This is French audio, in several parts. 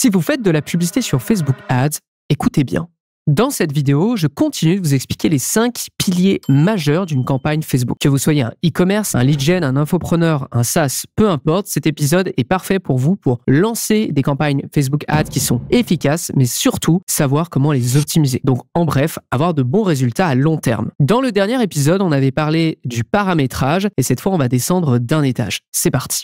Si vous faites de la publicité sur Facebook Ads, écoutez bien. Dans cette vidéo, je continue de vous expliquer les 5 piliers majeurs d'une campagne Facebook. Que vous soyez un e-commerce, un lead gen, un infopreneur, un SaaS, peu importe, cet épisode est parfait pour vous pour lancer des campagnes Facebook Ads qui sont efficaces, mais surtout savoir comment les optimiser. Donc en bref, avoir de bons résultats à long terme. Dans le dernier épisode, on avait parlé du paramétrage et cette fois, on va descendre d'un étage. C'est parti.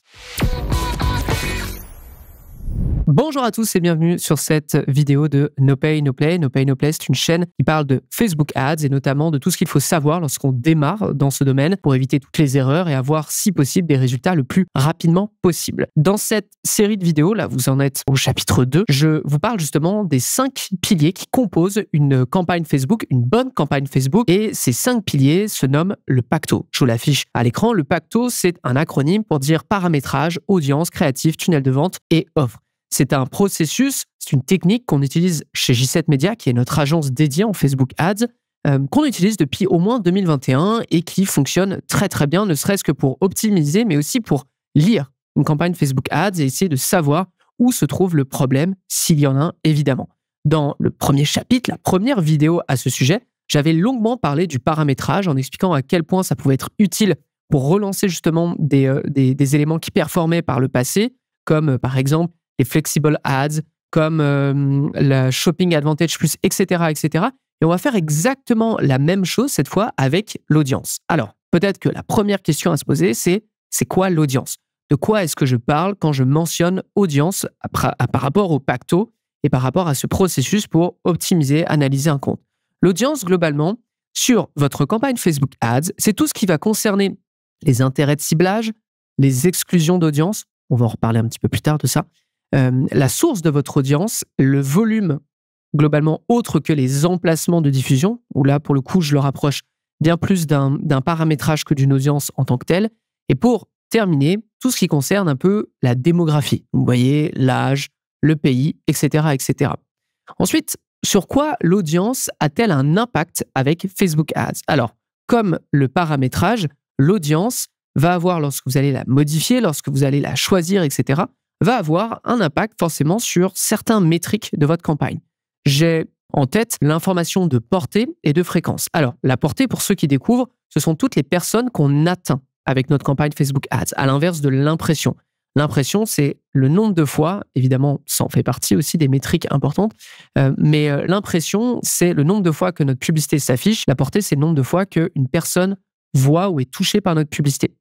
Bonjour à tous et bienvenue sur cette vidéo de No Pay, No Play. No Pay, No Play, c'est une chaîne qui parle de Facebook Ads et notamment de tout ce qu'il faut savoir lorsqu'on démarre dans ce domaine pour éviter toutes les erreurs et avoir, si possible, des résultats le plus rapidement possible. Dans cette série de vidéos, là, vous en êtes au chapitre 2, je vous parle justement des 5 piliers qui composent une campagne Facebook, une bonne campagne Facebook. Et ces 5 piliers se nomment le PACTO. Je vous l'affiche à l'écran. Le PACTO, c'est un acronyme pour dire paramétrage, audience, créatif, tunnel de vente et offre. C'est un processus, c'est une technique qu'on utilise chez J7 Media, qui est notre agence dédiée en Facebook Ads, qu'on utilise depuis au moins 2021 et qui fonctionne très très bien, ne serait-ce que pour optimiser, mais aussi pour lire une campagne Facebook Ads et essayer de savoir où se trouve le problème, s'il y en a un, évidemment. Dans le premier chapitre, la première vidéo à ce sujet, j'avais longuement parlé du paramétrage en expliquant à quel point ça pouvait être utile pour relancer justement des éléments qui performaient par le passé, comme par exemple les flexible ads, comme la shopping advantage plus, etc., etc. Et on va faire exactement la même chose cette fois avec l'audience. Alors, peut-être que la première question à se poser, c'est quoi l'audience? De quoi est-ce que je parle quand je mentionne audience par rapport au PACTO et par rapport à ce processus pour optimiser, analyser un compte? L'audience, globalement, sur votre campagne Facebook Ads, c'est tout ce qui va concerner les intérêts de ciblage, les exclusions d'audience, on va en reparler un petit peu plus tard de ça, la source de votre audience, le volume globalement autre que les emplacements de diffusion, où là, pour le coup, je le rapproche bien plus d'un paramétrage que d'une audience en tant que telle. Et pour terminer, tout ce qui concerne un peu la démographie. Vous voyez, l'âge, le pays, etc., etc. Ensuite, sur quoi l'audience a-t-elle un impact avec Facebook Ads? Alors, comme le paramétrage, l'audience va avoir, lorsque vous allez la modifier, lorsque vous allez la choisir, etc., va avoir un impact forcément sur certains métriques de votre campagne. J'ai en tête l'information de portée et de fréquence. Alors, la portée, pour ceux qui découvrent, ce sont toutes les personnes qu'on atteint avec notre campagne Facebook Ads, à l'inverse de l'impression. L'impression, c'est le nombre de fois, évidemment, ça en fait partie aussi des métriques importantes, mais l'impression, c'est le nombre de fois que notre publicité s'affiche. La portée, c'est le nombre de fois qu'une personne voit ou est touchée par notre publicité.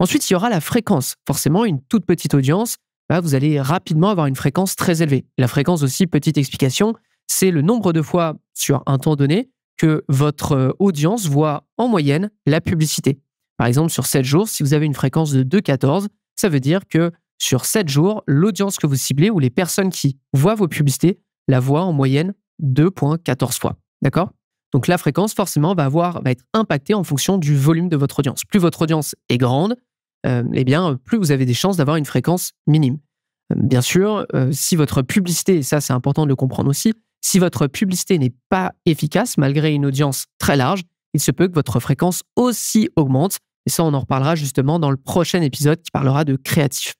Ensuite, il y aura la fréquence. Forcément, une toute petite audience, là, vous allez rapidement avoir une fréquence très élevée. La fréquence aussi, petite explication, c'est le nombre de fois sur un temps donné que votre audience voit en moyenne la publicité. Par exemple, sur 7 jours, si vous avez une fréquence de 2,14, ça veut dire que sur 7 jours, l'audience que vous ciblez ou les personnes qui voient vos publicités la voient en moyenne 2,14 fois. D'accord? Donc la fréquence, forcément, va être impactée en fonction du volume de votre audience. Plus votre audience est grande, eh bien, plus vous avez des chances d'avoir une fréquence minime. Bien sûr, si votre publicité, et ça c'est important de le comprendre aussi, si votre publicité n'est pas efficace malgré une audience très large, il se peut que votre fréquence aussi augmente. Et ça, on en reparlera justement dans le prochain épisode qui parlera de créatif.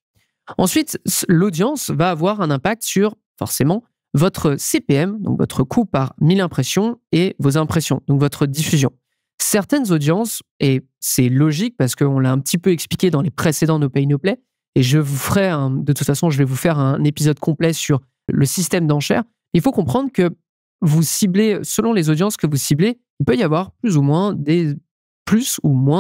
Ensuite, l'audience va avoir un impact sur, forcément, votre CPM, donc votre coût par 1000 impressions, et vos impressions, donc votre diffusion. Certaines audiences, et c'est logique parce qu'on l'a un petit peu expliqué dans les précédents No Pay, No Play, et je vous ferai, de toute façon, je vais vous faire un épisode complet sur le système d'enchères. Il faut comprendre que vous ciblez, selon les audiences que vous ciblez, il peut y avoir plus ou moins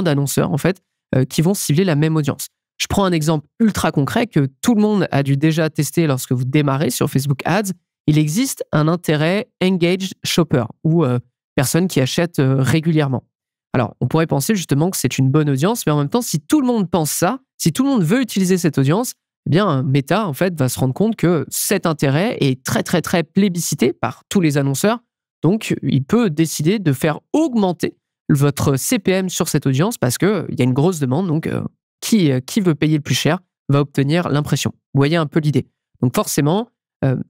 d'annonceurs, en fait, qui vont cibler la même audience. Je prends un exemple ultra concret que tout le monde a dû déjà tester lorsque vous démarrez sur Facebook Ads. Il existe un intérêt engaged shopper ou personnes qui achètent régulièrement. Alors, on pourrait penser justement que c'est une bonne audience, mais en même temps, si tout le monde pense ça, si tout le monde veut utiliser cette audience, eh bien, Meta, en fait, va se rendre compte que cet intérêt est très, très, très plébiscité par tous les annonceurs. Donc, il peut décider de faire augmenter votre CPM sur cette audience parce qu'il y a une grosse demande. Donc, qui veut payer le plus cher va obtenir l'impression. Vous voyez un peu l'idée. Donc, forcément,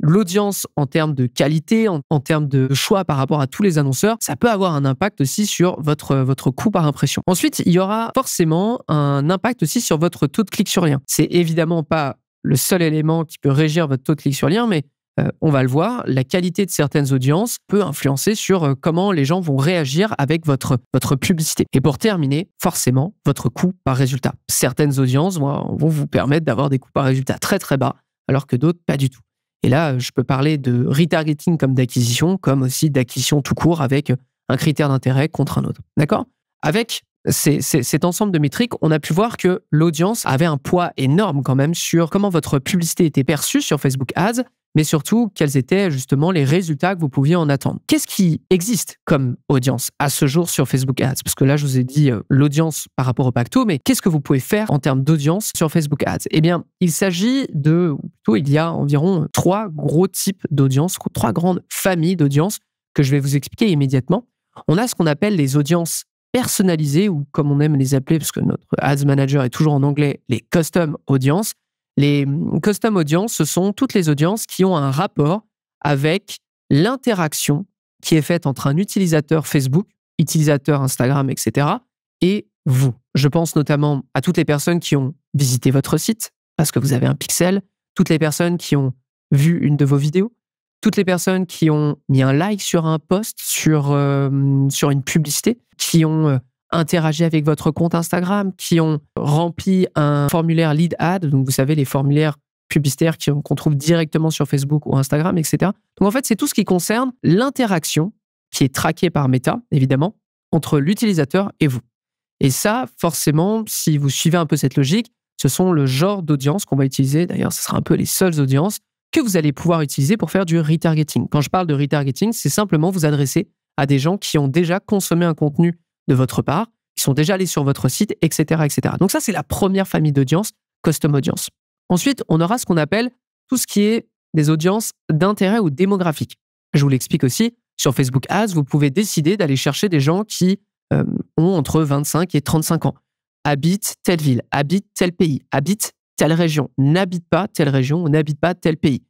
l'audience en termes de qualité, en termes de choix par rapport à tous les annonceurs, ça peut avoir un impact aussi sur votre coût par impression. Ensuite, il y aura forcément un impact aussi sur votre taux de clic sur lien. C'est évidemment pas le seul élément qui peut régir votre taux de clic sur lien, mais on va le voir, la qualité de certaines audiences peut influencer sur comment les gens vont réagir avec votre publicité. Et pour terminer, forcément, votre coût par résultat. Certaines audiences vont vous permettre d'avoir des coûts par résultat très très bas, alors que d'autres, pas du tout. Et là, je peux parler de retargeting comme d'acquisition, comme aussi d'acquisition tout court avec un critère d'intérêt contre un autre. D'accord? Avec cet ensemble de métriques, on a pu voir que l'audience avait un poids énorme quand même sur comment votre publicité était perçue sur Facebook Ads, mais surtout quels étaient justement les résultats que vous pouviez en attendre. Qu'est-ce qui existe comme audience à ce jour sur Facebook Ads? Parce que là, je vous ai dit l'audience par rapport au Pacto, mais qu'est-ce que vous pouvez faire en termes d'audience sur Facebook Ads? Eh bien, il s'agit ou plutôt il y a environ 3 gros types d'audience, 3 grandes familles d'audience que je vais vous expliquer immédiatement. On a ce qu'on appelle les audiences personnalisées, ou comme on aime les appeler, parce que notre Ads Manager est toujours en anglais, les Custom Audience. Les Custom Audience, ce sont toutes les audiences qui ont un rapport avec l'interaction qui est faite entre un utilisateur Facebook, utilisateur Instagram, etc. et vous. Je pense notamment à toutes les personnes qui ont visité votre site parce que vous avez un pixel, toutes les personnes qui ont vu une de vos vidéos, toutes les personnes qui ont mis un like sur un post, sur une publicité, qui ont interagi avec votre compte Instagram, qui ont rempli un formulaire lead ad, donc vous savez, les formulaires publicitaires qu'on trouve directement sur Facebook ou Instagram, etc. Donc en fait, c'est tout ce qui concerne l'interaction qui est traquée par Meta, évidemment, entre l'utilisateur et vous. Et ça, forcément, si vous suivez un peu cette logique, ce sont le genre d'audience qu'on va utiliser. D'ailleurs, ce sera un peu les seules audiences que vous allez pouvoir utiliser pour faire du retargeting. Quand je parle de retargeting, c'est simplement vous adresser à des gens qui ont déjà consommé un contenu de votre part, qui sont déjà allés sur votre site, etc., etc. Donc ça, c'est la première famille d'audience, custom audience. Ensuite, on aura ce qu'on appelle tout ce qui est des audiences d'intérêt ou démographique. Je vous l'explique aussi, sur Facebook Ads, vous pouvez décider d'aller chercher des gens qui ont entre 25 et 35 ans, habitent telle ville, habitent tel pays, habitent telle région, n'habitent pas telle région, n'habitent pas tel pays,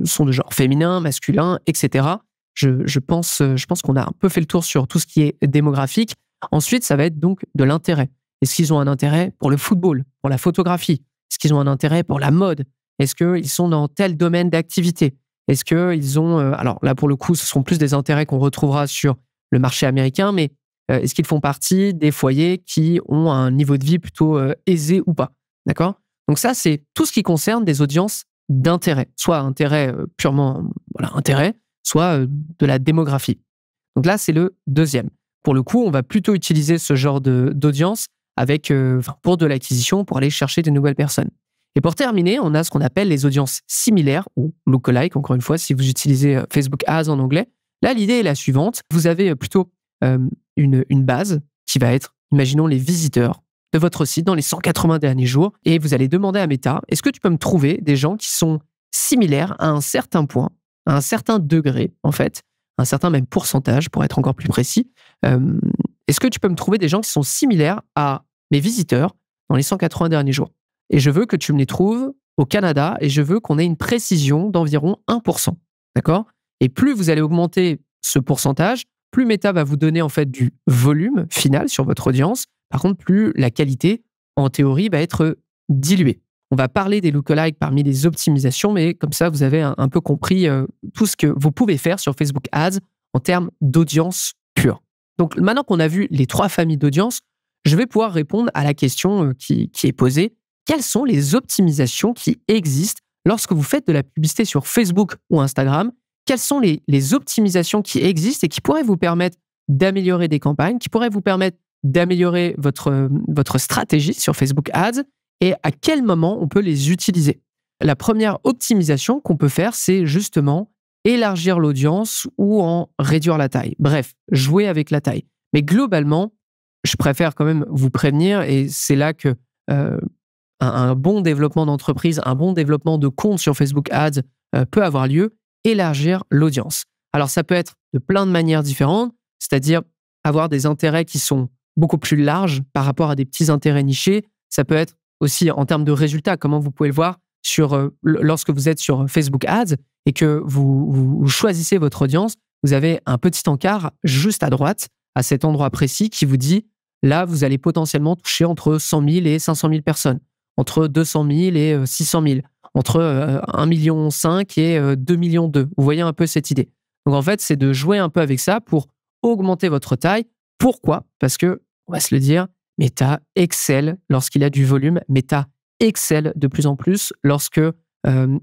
sont de genre féminin, masculin, etc. Je pense qu'on a un peu fait le tour sur tout ce qui est démographique. Ensuite, ça va être donc de l'intérêt. Est-ce qu'ils ont un intérêt pour le football, pour la photographie? Est-ce qu'ils ont un intérêt pour la mode? Est-ce qu'ils sont dans tel domaine d'activité? Est-ce qu'ils ont... alors là, pour le coup, ce sont plus des intérêts qu'on retrouvera sur le marché américain, mais est-ce qu'ils font partie des foyers qui ont un niveau de vie plutôt aisé ou pas? D'accord? Donc ça, c'est tout ce qui concerne des audiences d'intérêt, soit intérêt purement intérêt, soit de la démographie. Donc là, c'est le deuxième. Pour le coup, on va plutôt utiliser ce genre d'audience pour de l'acquisition, pour aller chercher de nouvelles personnes. Et pour terminer, on a ce qu'on appelle les audiences similaires ou lookalike, encore une fois, si vous utilisez Facebook Ads en anglais. Là, l'idée est la suivante. Vous avez plutôt une base qui va être, imaginons, les visiteurs de votre site dans les 180 derniers jours, et vous allez demander à Meta, est-ce que tu peux me trouver des gens qui sont similaires à un certain point, à un certain degré, en fait, un certain même pourcentage, pour être encore plus précis. Est-ce que tu peux me trouver des gens qui sont similaires à mes visiteurs dans les 180 derniers jours? Et je veux que tu me les trouves au Canada, et je veux qu'on ait une précision d'environ 1%. D'accord? Et plus vous allez augmenter ce pourcentage, plus Meta va vous donner en fait du volume final sur votre audience. Par contre, plus la qualité, en théorie, va être diluée. On va parler des lookalikes parmi les optimisations, mais comme ça, vous avez un peu compris tout ce que vous pouvez faire sur Facebook Ads en termes d'audience pure. Donc maintenant qu'on a vu les 3 familles d'audience, je vais pouvoir répondre à la question qui est posée. Quelles sont les optimisations qui existent lorsque vous faites de la publicité sur Facebook ou Instagram? Quelles sont les optimisations qui existent et qui pourraient vous permettre d'améliorer des campagnes, qui pourraient vous permettre d'améliorer votre stratégie sur Facebook Ads, et à quel moment on peut les utiliser? La première optimisation qu'on peut faire, c'est justement élargir l'audience ou en réduire la taille. Bref, jouer avec la taille. Mais globalement, je préfère quand même vous prévenir, et c'est là que un bon développement d'entreprise, un bon développement de compte sur Facebook Ads peut avoir lieu, élargir l'audience. Alors ça peut être de plein de manières différentes, c'est-à-dire avoir des intérêts qui sont beaucoup plus larges par rapport à des petits intérêts nichés. Ça peut être aussi en termes de résultats, comment vous pouvez le voir lorsque vous êtes sur Facebook Ads et que vous choisissez votre audience, vous avez un petit encart juste à droite, à cet endroit précis, qui vous dit, là, vous allez potentiellement toucher entre 100 000 et 500 000 personnes, entre 200 000 et 600 000, entre 1,5 million et 2,2 millions. Vous voyez un peu cette idée. Donc en fait, c'est de jouer un peu avec ça pour augmenter votre taille. Pourquoi? Parce que, on va se le dire, Meta excelle lorsqu'il a du volume. Meta excelle de plus en plus lorsque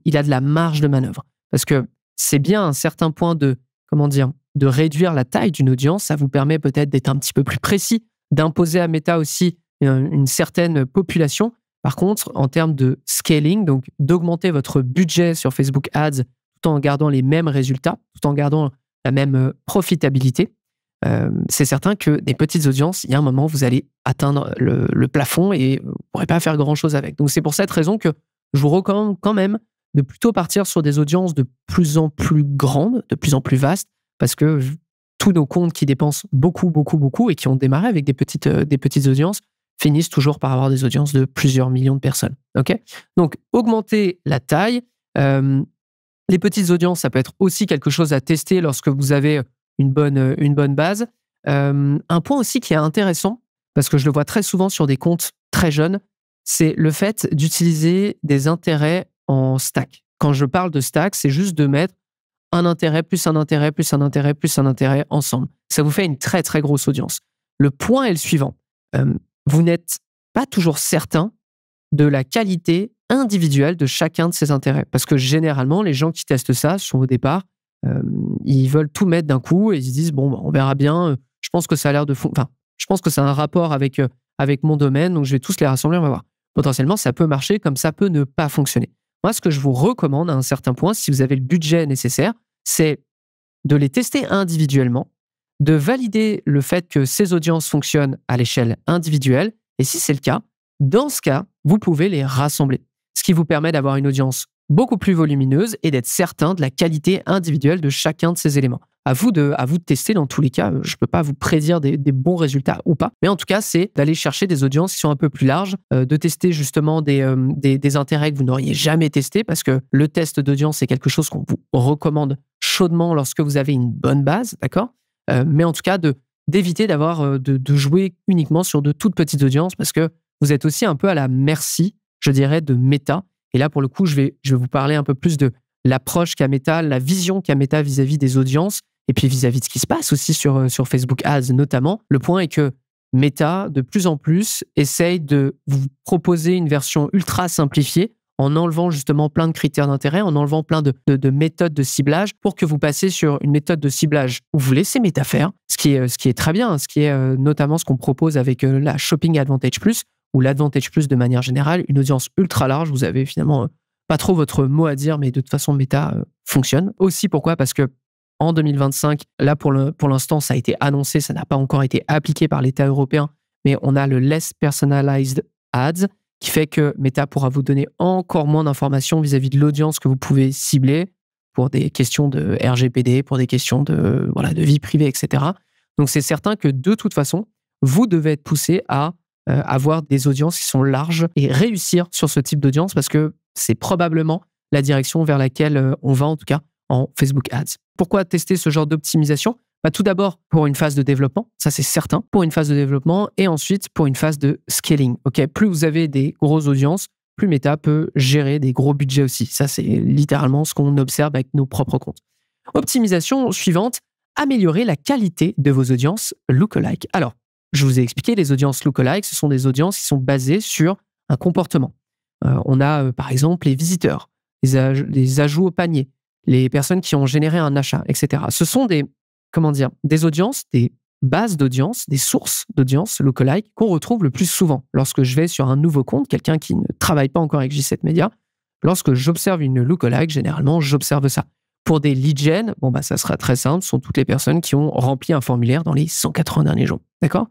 il a de la marge de manœuvre. Parce que c'est bien à un certain point de réduire la taille d'une audience. Ça vous permet peut-être d'être un petit peu plus précis, d'imposer à Meta aussi une certaine population. Par contre, en termes de scaling, donc d'augmenter votre budget sur Facebook Ads tout en gardant les mêmes résultats, tout en gardant la même profitabilité, c'est certain que des petites audiences, il y a un moment, vous allez atteindre le plafond et vous ne pourrez pas faire grand-chose avec. Donc, c'est pour cette raison que je vous recommande quand même de plutôt partir sur des audiences de plus en plus grandes, de plus en plus vastes, parce que tous nos comptes qui dépensent beaucoup, beaucoup, beaucoup et qui ont démarré avec des petites audiences finissent toujours par avoir des audiences de plusieurs millions de personnes. Ok? Donc, augmenter la taille. Les petites audiences, ça peut être aussi quelque chose à tester lorsque vous avez une bonne base. Un point aussi qui est intéressant, parce que je le vois très souvent sur des comptes très jeunes, c'est le fait d'utiliser des intérêts en stack. Quand je parle de stack, c'est juste de mettre un intérêt, plus un intérêt, plus un intérêt, plus un intérêt ensemble. Ça vous fait une très, très grosse audience. Le point est le suivant. Vous n'êtes pas toujours certain de la qualité individuelle de chacun de ces intérêts. Parce que généralement, les gens qui testent ça sont au départ, ils veulent tout mettre d'un coup et ils se disent, bon, on verra bien, je pense que ça a l'air de... je pense que ça a un rapport avec mon domaine, donc je vais tous les rassembler, on va voir. Potentiellement, ça peut marcher comme ça peut ne pas fonctionner. Moi, ce que je vous recommande à un certain point, si vous avez le budget nécessaire, c'est de les tester individuellement, de valider le fait que ces audiences fonctionnent à l'échelle individuelle. Et si c'est le cas, dans ce cas, vous pouvez les rassembler. Ce qui vous permet d'avoir une audience beaucoup plus volumineuse et d'être certain de la qualité individuelle de chacun de ces éléments. À vous de tester dans tous les cas. Je ne peux pas vous prédire des bons résultats ou pas. Mais en tout cas, c'est d'aller chercher des audiences qui sont un peu plus larges, de tester justement des intérêts que vous n'auriez jamais testés, parce que le test d'audience, c'est quelque chose qu'on vous recommande chaudement lorsque vous avez une bonne base, d'accord? Mais en tout cas, d'éviter de jouer uniquement sur de toutes petites audiences, parce que vous êtes aussi un peu à la merci, je dirais, de Meta. Et là, pour le coup, je vais vous parler un peu plus de l'approche qu'a Meta, la vision qu'a Meta vis-à-vis des audiences, et puis vis-à-vis de ce qui se passe aussi sur Facebook Ads notamment. Le point est que Meta, de plus en plus, essaye de vous proposer une version ultra simplifiée en enlevant justement plein de critères d'intérêt, en enlevant plein de méthodes de ciblage pour que vous passiez sur une méthode de ciblage où vous laissez Meta faire, ce qui est très bien, ce qui est notamment ce qu'on propose avec la Shopping Advantage Plus ou l'Advantage Plus de manière générale, une audience ultra large. Vous avez finalement pas trop votre mot à dire, mais de toute façon, Meta fonctionne. Aussi, pourquoi? Parce que en 2025, là pour l'instant, ça a été annoncé, ça n'a pas encore été appliqué par l'État européen, mais on a le Less Personalized Ads, qui fait que Meta pourra vous donner encore moins d'informations vis-à-vis de l'audience que vous pouvez cibler pour des questions de RGPD, pour des questions de vie privée, etc. Donc, c'est certain que de toute façon, vous devez être poussé à avoir des audiences qui sont larges et réussir sur ce type d'audience, parce que c'est probablement la direction vers laquelle on va, en tout cas, en Facebook Ads. Pourquoi tester ce genre d'optimisation? Tout d'abord, pour une phase de développement, ça c'est certain, pour une phase de développement, et ensuite pour une phase de scaling. Plus vous avez des grosses audiences, plus Meta peut gérer des gros budgets aussi. Ça, c'est littéralement ce qu'on observe avec nos propres comptes. Optimisation suivante, améliorer la qualité de vos audiences lookalike. Alors, je vous ai expliqué, les audiences lookalike, ce sont des audiences qui sont basées sur un comportement. On a par exemple les visiteurs, les ajouts au panier, les personnes qui ont généré un achat, etc. Ce sont des audiences, des bases d'audience, des sources d'audience lookalike qu'on retrouve le plus souvent. Lorsque je vais sur un nouveau compte, quelqu'un qui ne travaille pas encore avec J7 Media, lorsque j'observe une lookalike, généralement, j'observe ça. Pour des lead gen, ça sera très simple, ce sont toutes les personnes qui ont rempli un formulaire dans les 180 derniers jours. D'accord?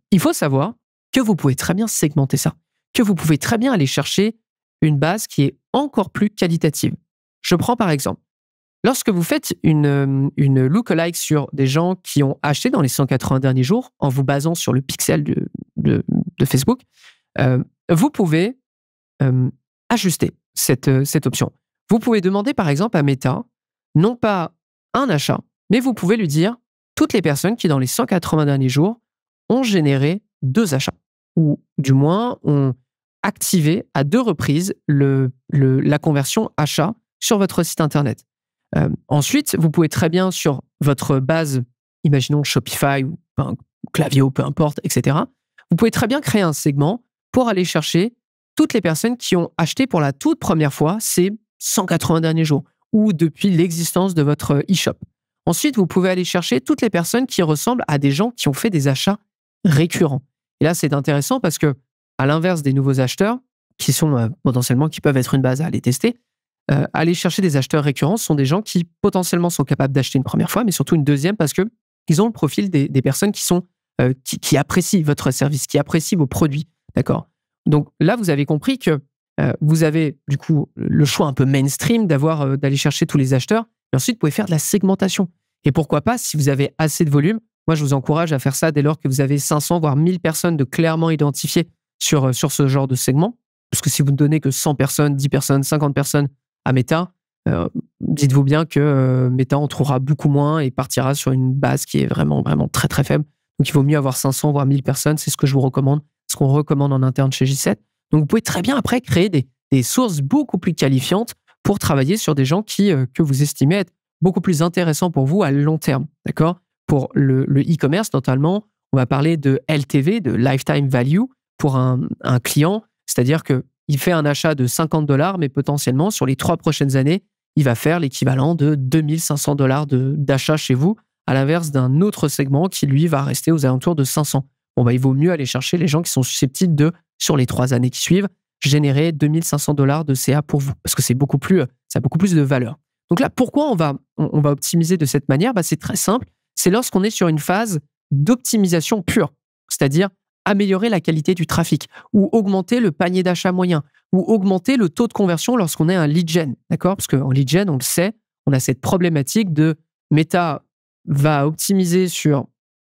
Il faut savoir que vous pouvez très bien segmenter ça, que vous pouvez très bien aller chercher une base qui est encore plus qualitative. Je prends par exemple, lorsque vous faites une lookalike sur des gens qui ont acheté dans les 180 derniers jours, en vous basant sur le pixel de Facebook, vous pouvez ajuster cette option. Vous pouvez demander par exemple à Meta, non pas un achat, mais vous pouvez lui dire toutes les personnes qui dans les 180 derniers jours ont généré 2 achats, ou du moins ont activer à 2 reprises la conversion achat sur votre site internet. Ensuite, vous pouvez très bien sur votre base, imaginons Shopify ou Klaviyo, peu importe, etc. Vous pouvez très bien créer un segment pour aller chercher toutes les personnes qui ont acheté pour la toute première fois ces 180 derniers jours ou depuis l'existence de votre e-shop. Ensuite, vous pouvez aller chercher toutes les personnes qui ressemblent à des gens qui ont fait des achats récurrents. Et là, c'est intéressant parce que, à l'inverse des nouveaux acheteurs, qui sont potentiellement, qui peuvent être une base à aller tester, aller chercher des acheteurs récurrents, ce sont des gens qui potentiellement sont capables d'acheter une première fois, mais surtout une deuxième parce qu'ils ont le profil des personnes qui apprécient votre service, qui apprécient vos produits. D'accord? Donc là, vous avez compris que vous avez du coup le choix un peu mainstream d'aller chercher tous les acheteurs. Et ensuite, vous pouvez faire de la segmentation. Et pourquoi pas, si vous avez assez de volume, moi, je vous encourage à faire ça dès lors que vous avez 500, voire 1000 personnes de clairement identifiées sur ce genre de segment. Parce que si vous ne donnez que 100 personnes, 10 personnes, 50 personnes à Meta, dites-vous bien que Meta en trouvera beaucoup moins et partira sur une base qui est vraiment, vraiment très, très faible. Donc, il vaut mieux avoir 500, voire 1000 personnes. C'est ce que je vous recommande, ce qu'on recommande en interne chez J7. Donc, vous pouvez très bien après créer des sources beaucoup plus qualifiantes pour travailler sur des gens que vous estimez être beaucoup plus intéressants pour vous à long terme. D'accord? Pour le e-commerce, notamment, on va parler de LTV, de Lifetime Value, pour un client. C'est-à-dire qu'il fait un achat de $50, mais potentiellement, sur les 3 prochaines années, il va faire l'équivalent de $2500 d'achat chez vous, à l'inverse d'un autre segment qui, lui, va rester aux alentours de 500. Bon, il vaut mieux aller chercher les gens qui sont susceptibles de, sur les 3 années qui suivent, générer $2500 de CA pour vous, parce que ça a beaucoup plus de valeur. Donc là, pourquoi on va optimiser de cette manière? C'est très simple. C'est lorsqu'on est sur une phase d'optimisation pure, c'est-à-dire améliorer la qualité du trafic ou augmenter le panier d'achat moyen ou augmenter le taux de conversion lorsqu'on est un lead gen, d'accord? Parce qu'en lead gen, on le sait, on a cette problématique de Meta va optimiser sur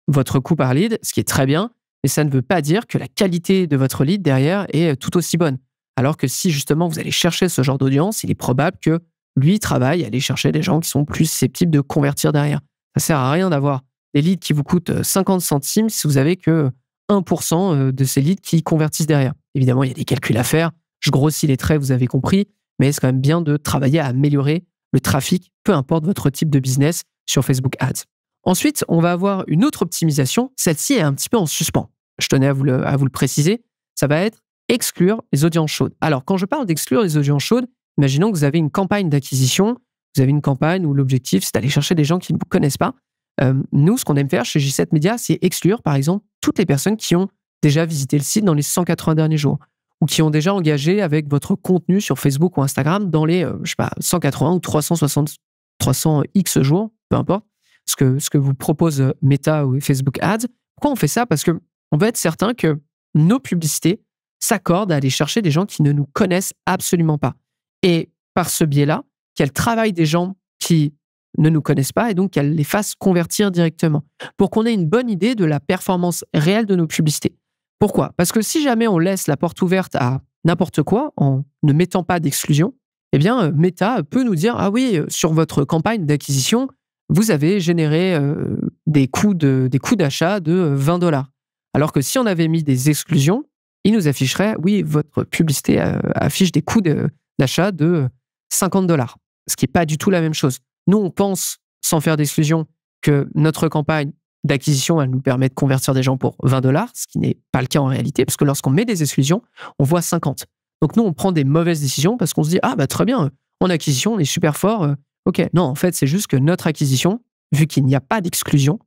votre coût par lead, ce qui est très bien, mais ça ne veut pas dire que la qualité de votre lead derrière est tout aussi bonne. Alors que si justement vous allez chercher ce genre d'audience, il est probable que lui travaille à aller chercher des gens qui sont plus susceptibles de convertir derrière. Ça sert à rien d'avoir des leads qui vous coûtent 50 centimes si vous avez que 1% de ces leads qui convertissent derrière. Évidemment, il y a des calculs à faire. Je grossis les traits, vous avez compris, mais c'est quand même bien de travailler à améliorer le trafic, peu importe votre type de business sur Facebook Ads. Ensuite, on va avoir une autre optimisation. Celle-ci est un petit peu en suspens. Je tenais à vous le préciser. Ça va être exclure les audiences chaudes. Alors, quand je parle d'exclure les audiences chaudes, imaginons que vous avez une campagne d'acquisition, vous avez une campagne où l'objectif, c'est d'aller chercher des gens qui ne vous connaissent pas. Nous, ce qu'on aime faire chez J7 Media, c'est exclure, par exemple, toutes les personnes qui ont déjà visité le site dans les 180 derniers jours ou qui ont déjà engagé avec votre contenu sur Facebook ou Instagram dans les 180 ou 300 X jours, peu importe, ce que vous propose Meta ou Facebook Ads. Pourquoi on fait ça? Parce qu'on veut être certain que nos publicités s'accordent à aller chercher des gens qui ne nous connaissent absolument pas. Et par ce biais-là, qu'elles travaillent des gens qui ne nous connaissent pas et donc qu'elles les fassent convertir directement pour qu'on ait une bonne idée de la performance réelle de nos publicités. Pourquoi? Parce que si jamais on laisse la porte ouverte à n'importe quoi en ne mettant pas d'exclusion, eh bien, Meta peut nous dire « Ah oui, sur votre campagne d'acquisition, vous avez généré des coûts d'achat de $20. » Alors que si on avait mis des exclusions, il nous afficherait « Oui, votre publicité affiche des coûts d'achat de $50. » Ce qui n'est pas du tout la même chose. Nous, on pense, sans faire d'exclusion, que notre campagne d'acquisition, elle nous permet de convertir des gens pour $20, ce qui n'est pas le cas en réalité, parce que lorsqu'on met des exclusions, on voit 50. Donc nous, on prend des mauvaises décisions parce qu'on se dit « Ah, très bien, en acquisition, on est super fort. OK. » Non, en fait, c'est juste que notre acquisition, vu qu'il n'y a pas d'exclusion,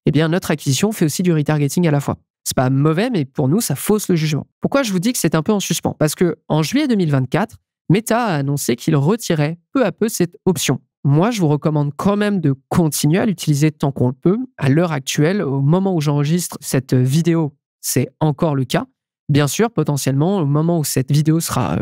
eh bien, notre acquisition fait aussi du retargeting à la fois. C'est pas mauvais, mais pour nous, ça fausse le jugement. Pourquoi je vous dis que c'est un peu en suspens? Parce qu'en juillet 2024, Meta a annoncé qu'il retirait peu à peu cette option. Moi, je vous recommande quand même de continuer à l'utiliser tant qu'on le peut. À l'heure actuelle, au moment où j'enregistre cette vidéo, c'est encore le cas. Bien sûr, potentiellement, au moment où cette vidéo sera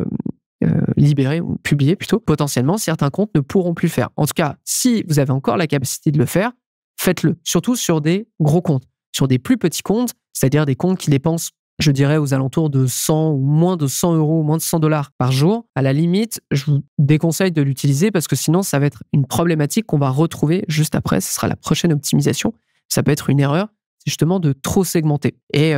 libérée ou publiée plutôt, potentiellement, certains comptes ne pourront plus le faire. En tout cas, si vous avez encore la capacité de le faire, faites-le. Surtout sur des gros comptes. Sur des plus petits comptes, c'est-à-dire des comptes qui dépensent, je dirais, aux alentours de 100 ou moins de 100 euros, moins de $100 par jour. À la limite, je vous déconseille de l'utiliser parce que sinon, ça va être une problématique qu'on va retrouver juste après. Ce sera la prochaine optimisation. Ça peut être une erreur, c'est justement de trop segmenter. Et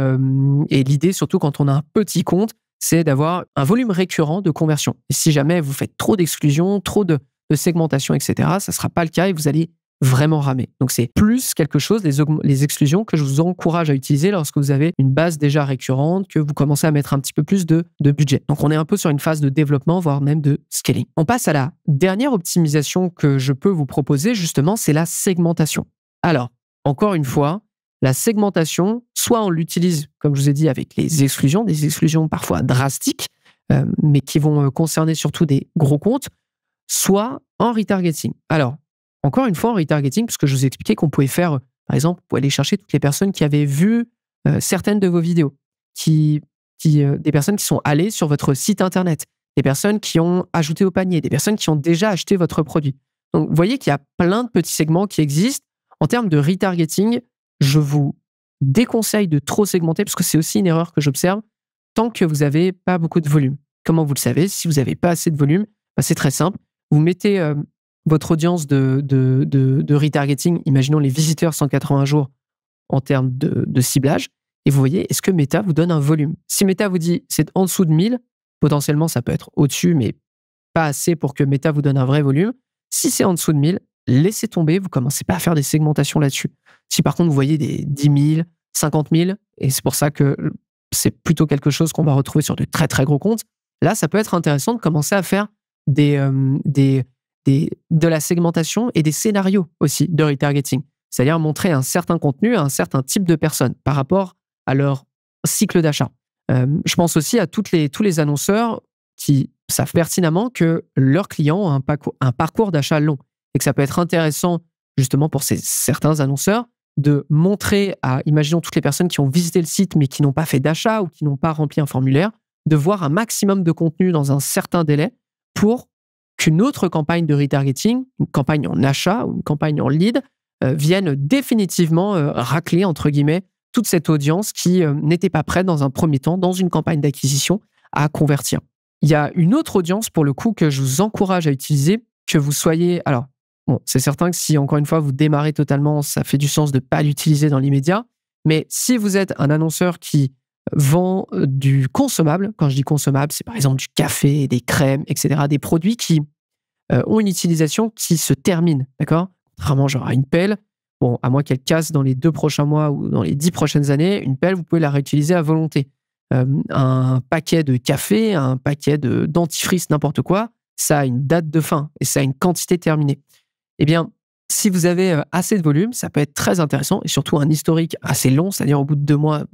l'idée, surtout quand on a un petit compte, c'est d'avoir un volume récurrent de conversion. Et si jamais vous faites trop d'exclusion, trop de segmentation, etc., ça ne sera pas le cas et vous allez vraiment ramer. Donc, c'est plus quelque chose, les exclusions, que je vous encourage à utiliser lorsque vous avez une base déjà récurrente, que vous commencez à mettre un petit peu plus de budget. Donc, on est un peu sur une phase de développement, voire même de scaling. On passe à la dernière optimisation que je peux vous proposer, justement, c'est la segmentation. Alors, encore une fois, la segmentation, soit on l'utilise, comme je vous ai dit, avec les exclusions, des exclusions parfois drastiques, mais qui vont concerner surtout des gros comptes, soit en retargeting. Alors, encore une fois, en retargeting, puisque je vous ai expliqué qu'on pouvait faire, par exemple, vous pouvez aller chercher toutes les personnes qui avaient vu certaines de vos vidéos, des personnes qui sont allées sur votre site internet, des personnes qui ont ajouté au panier, des personnes qui ont déjà acheté votre produit. Donc, vous voyez qu'il y a plein de petits segments qui existent. En termes de retargeting, je vous déconseille de trop segmenter, parce que c'est aussi une erreur que j'observe, tant que vous n'avez pas beaucoup de volume. Comment vous le savez? Si vous n'avez pas assez de volume, c'est très simple. Vous mettez votre audience de retargeting, imaginons les visiteurs 180 jours en termes de ciblage, et vous voyez, est-ce que Meta vous donne un volume? Si Meta vous dit c'est en dessous de 1000, potentiellement ça peut être au-dessus, mais pas assez pour que Meta vous donne un vrai volume. Si c'est en dessous de 1000, laissez tomber, vous commencez pas à faire des segmentations là-dessus. Si par contre vous voyez des 10 000, 50 000, et c'est pour ça que c'est plutôt quelque chose qu'on va retrouver sur de très très gros comptes, là ça peut être intéressant de commencer à faire de la segmentation et des scénarios aussi de retargeting. C'est-à-dire montrer un certain contenu à un certain type de personnes par rapport à leur cycle d'achat. Je pense aussi à tous les annonceurs qui savent pertinemment que leurs clients ont un parcours d'achat long et que ça peut être intéressant justement pour certains annonceurs de montrer à, imaginons toutes les personnes qui ont visité le site mais qui n'ont pas fait d'achat ou qui n'ont pas rempli un formulaire, de voir un maximum de contenu dans un certain délai pour qu'une autre campagne de retargeting, une campagne en achat ou une campagne en lead, vienne définitivement racler, entre guillemets, toute cette audience qui n'était pas prête dans un premier temps, dans une campagne d'acquisition, à convertir. Il y a une autre audience, pour le coup, que je vous encourage à utiliser, que vous soyez... Alors, bon, c'est certain que si, encore une fois, vous démarrez totalement, ça fait du sens de ne pas l'utiliser dans l'immédiat, mais si vous êtes un annonceur qui vend du consommable, quand je dis consommable, c'est par exemple du café, des crèmes, etc., des produits qui ont une utilisation qui se termine, d'accord? Contrairement genre à une pelle, bon, à moins qu'elle casse dans les 2 prochains mois ou dans les 10 prochaines années, une pelle, vous pouvez la réutiliser à volonté. Un paquet de café, un paquet de dentifrice, n'importe quoi, ça a une date de fin et ça a une quantité terminée. Eh bien, si vous avez assez de volume, ça peut être très intéressant et surtout un historique assez long, c'est-à-dire au bout de 2 mois,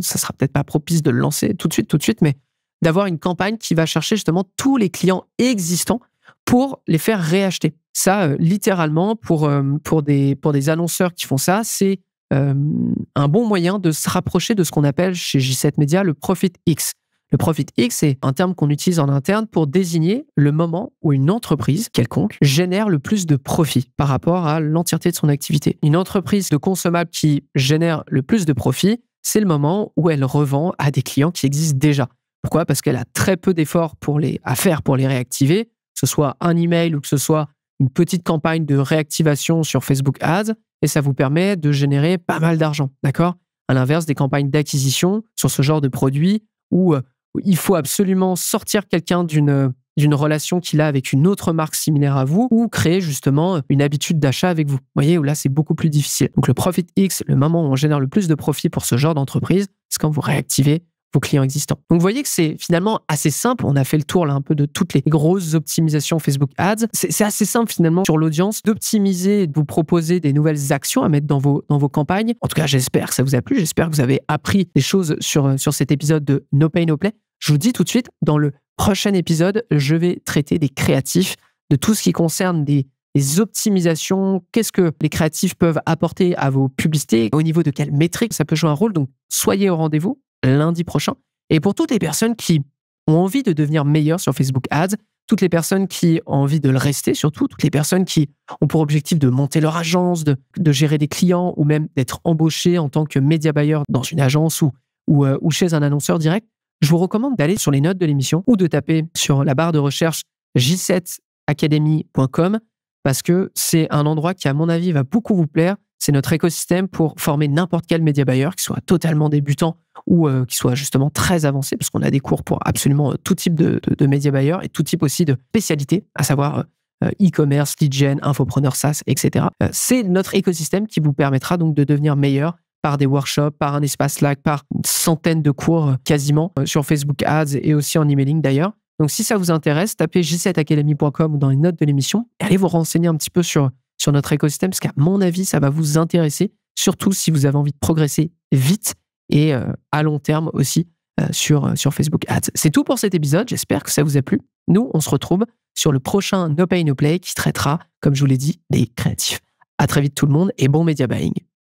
ça sera peut-être pas propice de le lancer tout de suite, mais d'avoir une campagne qui va chercher justement tous les clients existants pour les faire réacheter. Ça, littéralement, pour des annonceurs qui font ça, c'est un bon moyen de se rapprocher de ce qu'on appelle chez J7 Media le Profit X. Le Profit X, c'est un terme qu'on utilise en interne pour désigner le moment où une entreprise quelconque génère le plus de profit par rapport à l'entièreté de son activité. Une entreprise de consommables qui génère le plus de profit, c'est le moment où elle revend à des clients qui existent déjà. Pourquoi? Parce qu'elle a très peu d'efforts à faire pour les réactiver, que ce soit un email ou que ce soit une petite campagne de réactivation sur Facebook Ads, et ça vous permet de générer pas mal d'argent, d'accord? À l'inverse des campagnes d'acquisition sur ce genre de produit où il faut absolument sortir quelqu'un d'une relation qu'il a avec une autre marque similaire à vous ou créer justement une habitude d'achat avec vous. Vous voyez, où là, c'est beaucoup plus difficile. Donc, le Profit X, le moment où on génère le plus de profit pour ce genre d'entreprise, c'est quand vous réactivez vos clients existants. Donc, vous voyez que c'est finalement assez simple. On a fait le tour là un peu de toutes les grosses optimisations Facebook Ads. C'est assez simple finalement sur l'audience d'optimiser et de vous proposer des nouvelles actions à mettre dans vos campagnes. En tout cas, j'espère que ça vous a plu. J'espère que vous avez appris des choses sur cet épisode de No Pay, No Play. Je vous dis tout de suite, dans le prochain épisode, je vais traiter des créatifs, de tout ce qui concerne des optimisations. Qu'est-ce que les créatifs peuvent apporter à vos publicités? Au niveau de quelles métriques ça peut jouer un rôle? Donc, soyez au rendez-vous lundi prochain. Et pour toutes les personnes qui ont envie de devenir meilleures sur Facebook Ads, toutes les personnes qui ont envie de le rester, surtout toutes les personnes qui ont pour objectif de monter leur agence, de gérer des clients ou même d'être embauchés en tant que média buyer dans une agence ou chez un annonceur direct, je vous recommande d'aller sur les notes de l'émission ou de taper sur la barre de recherche j7academy.com parce que c'est un endroit qui, à mon avis, va beaucoup vous plaire. c'est notre écosystème pour former n'importe quel média buyer, qui soit totalement débutant ou qui soit justement très avancé, parce qu'on a des cours pour absolument tout type de média buyer et tout type aussi de spécialité, à savoir e-commerce, lead gen, infopreneur SaaS, etc. C'est notre écosystème qui vous permettra donc de devenir meilleur par des workshops, par un espace Slack, par une centaine de cours quasiment sur Facebook Ads et aussi en emailing d'ailleurs. Donc si ça vous intéresse, tapez j7academy.com ou dans les notes de l'émission et allez vous renseigner un petit peu sur notre écosystème, parce qu'à mon avis, ça va vous intéresser, surtout si vous avez envie de progresser vite et à long terme aussi sur Facebook Ads. C'est tout pour cet épisode, j'espère que ça vous a plu. Nous, on se retrouve sur le prochain No Pay No Play qui traitera, comme je vous l'ai dit, des créatifs. À très vite tout le monde et bon media buying.